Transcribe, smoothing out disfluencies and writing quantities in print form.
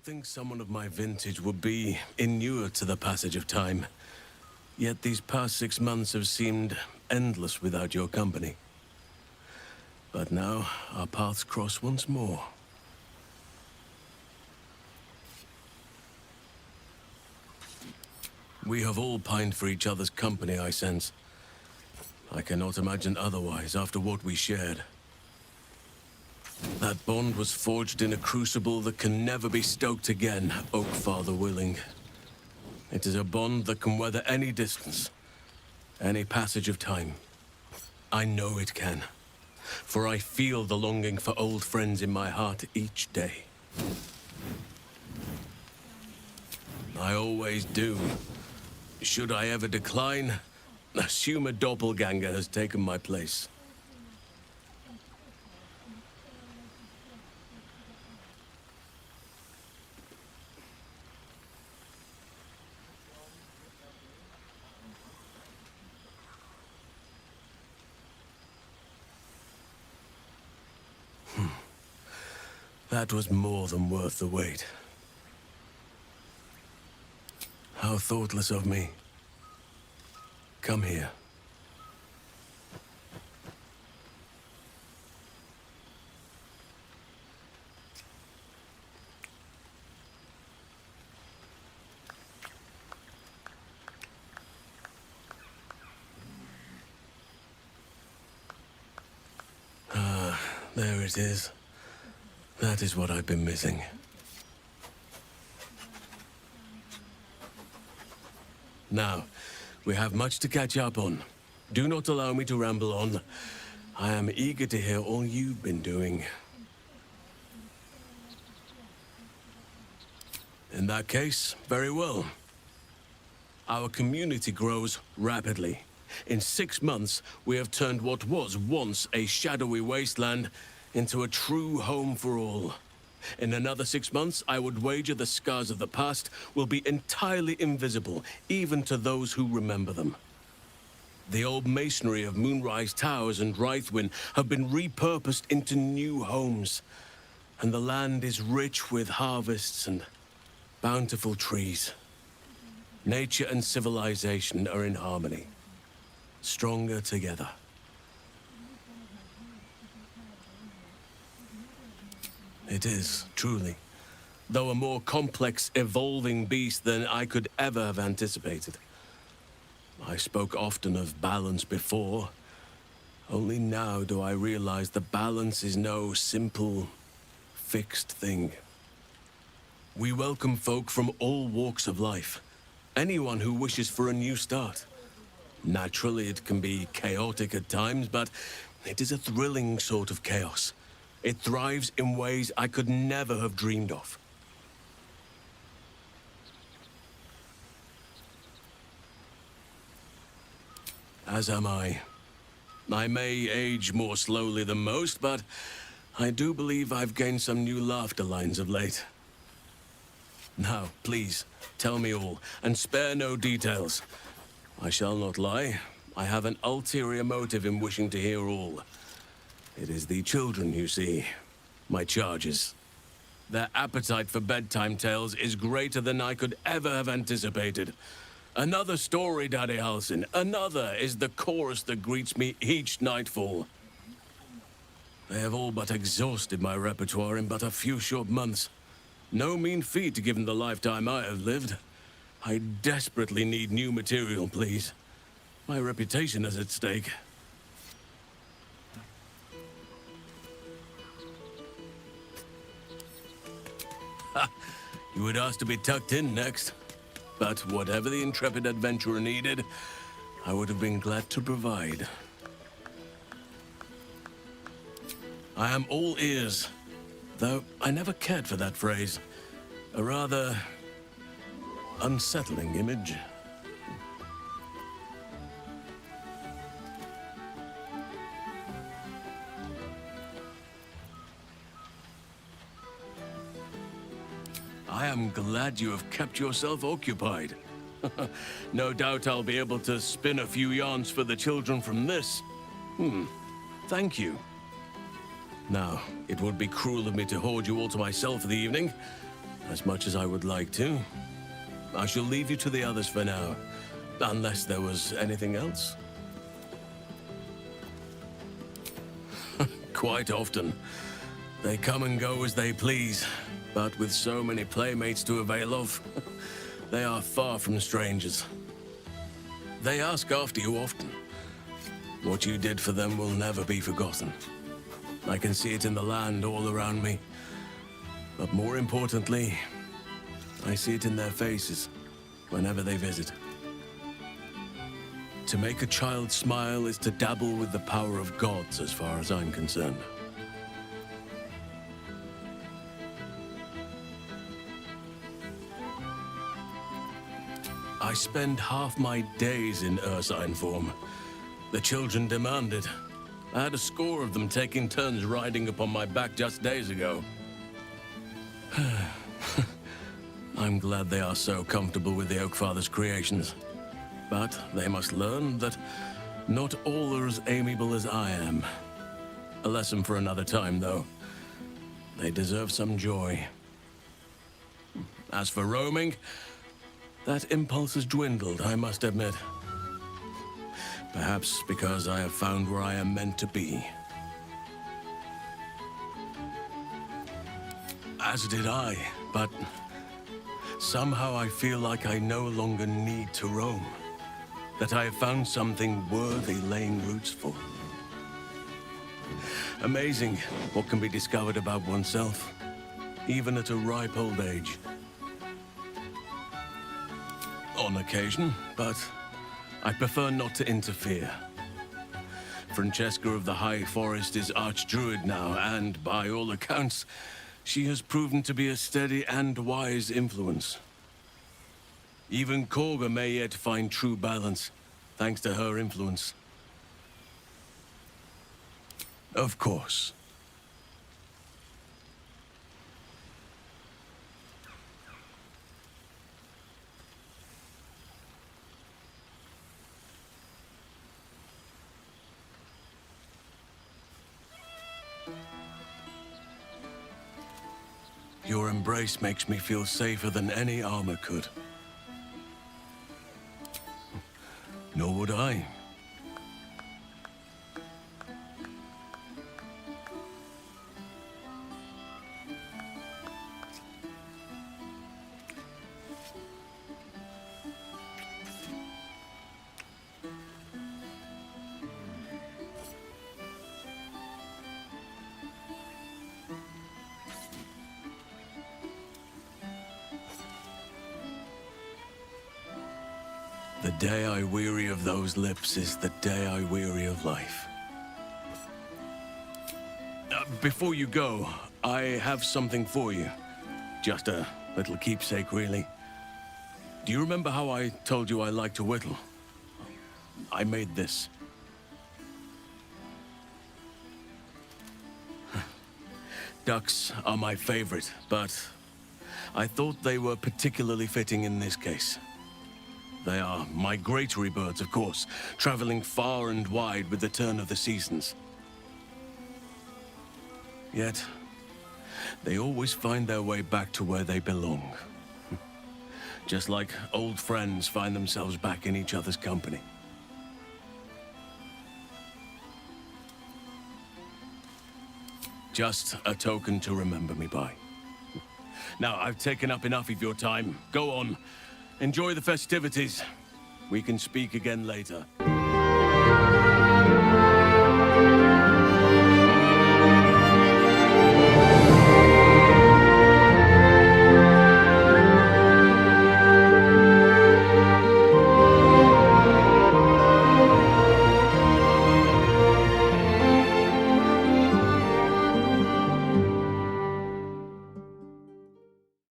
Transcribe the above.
You'd think someone of my vintage would be inured to the passage of time. Yet these past 6 months have seemed endless without your company. But now, our paths cross once more. We have all pined for each other's company, I sense. I cannot imagine otherwise after what we shared. That bond was forged in a crucible that can never be stoked again, Oak Father willing. It is a bond that can weather any distance, any passage of time. I know it can, for I feel the longing for old friends in my heart each day. I always do. Should I ever decline, assume a doppelganger has taken my place. That was more than worth the wait. How thoughtless of me. Come here. Ah, there it is. That is what I've been missing. Now, we have much to catch up on. Do not allow me to ramble on. I am eager to hear all you've been doing. In that case, very well. Our community grows rapidly. In 6 months, we have turned what was once a shadowy wasteland into a true home for all. In another 6 months, I would wager the scars of the past will be entirely invisible, even to those who remember them. The old masonry of Moonrise Towers and Rythwin have been repurposed into new homes, and the land is rich with harvests and bountiful trees. Nature and civilization are in harmony, stronger together. It is, truly. Though a more complex, evolving beast than I could ever have anticipated. I spoke often of balance before. Only now do I realize that balance is no simple, fixed thing. We welcome folk from all walks of life. Anyone who wishes for a new start. Naturally, it can be chaotic at times, but it is a thrilling sort of chaos. It thrives in ways I could never have dreamed of. As am I. I may age more slowly than most, but I do believe I've gained some new laughter lines of late. Now, please, tell me all, and spare no details. I shall not lie. I have an ulterior motive in wishing to hear all. It is the children, you see. My charges. Their appetite for bedtime tales is greater than I could ever have anticipated. Another story, Daddy Halsen. Another is the chorus that greets me each nightfall. They have all but exhausted my repertoire in but a few short months. No mean feat given the lifetime I have lived. I desperately need new material, please. My reputation is at stake. You would ask to be tucked in next. But whatever the intrepid adventurer needed, I would have been glad to provide. I am all ears, though I never cared for that phrase. A rather unsettling image. I am glad you have kept yourself occupied. No doubt I'll be able to spin a few yarns for the children from this. Thank you. Now, it would be cruel of me to hoard you all to myself for the evening. as much as I would like to. I shall leave you to the others for now, unless there was anything else. Quite often, they come and go as they please, but with so many playmates to avail of, they are far from strangers. They ask after you often. What you did for them will never be forgotten. I can see it in the land all around me. But more importantly, I see it in their faces whenever they visit. To make a child smile is to dabble with the power of gods, as far as I'm concerned. I spend half my days in ursine form. The children demanded. I had a score of them taking turns riding upon my back just days ago. I'm glad they are so comfortable with the Oakfather's creations. But they must learn that not all are as amiable as I am. A lesson for another time, though. They deserve some joy. As for roaming, that impulse has dwindled, I must admit. Perhaps because I have found where I am meant to be. As did I, but somehow I feel like I no longer need to roam. That I have found something worthy laying roots for. Amazing what can be discovered about oneself, even at a ripe old age. On occasion, but I prefer not to interfere. Francesca of the High Forest is Archdruid now, and by all accounts, she has proven to be a steady and wise influence. Even Korga may yet find true balance, thanks to her influence. Of course. Your embrace makes me feel safer than any armor could. Nor would I. The day I weary of those lips is the day I weary of life. Before you go, I have something for you. Just a little keepsake, really. Do you remember how I told you I like to whittle? I made this. Ducks are my favorite, but I thought they were particularly fitting in this case. They are migratory birds, of course, traveling far and wide with the turn of the seasons. Yet, they always find their way back to where they belong. Just like old friends find themselves back in each other's company. Just a token to remember me by. Now, I've taken up enough of your time. Go on. Enjoy the festivities. We can speak again later.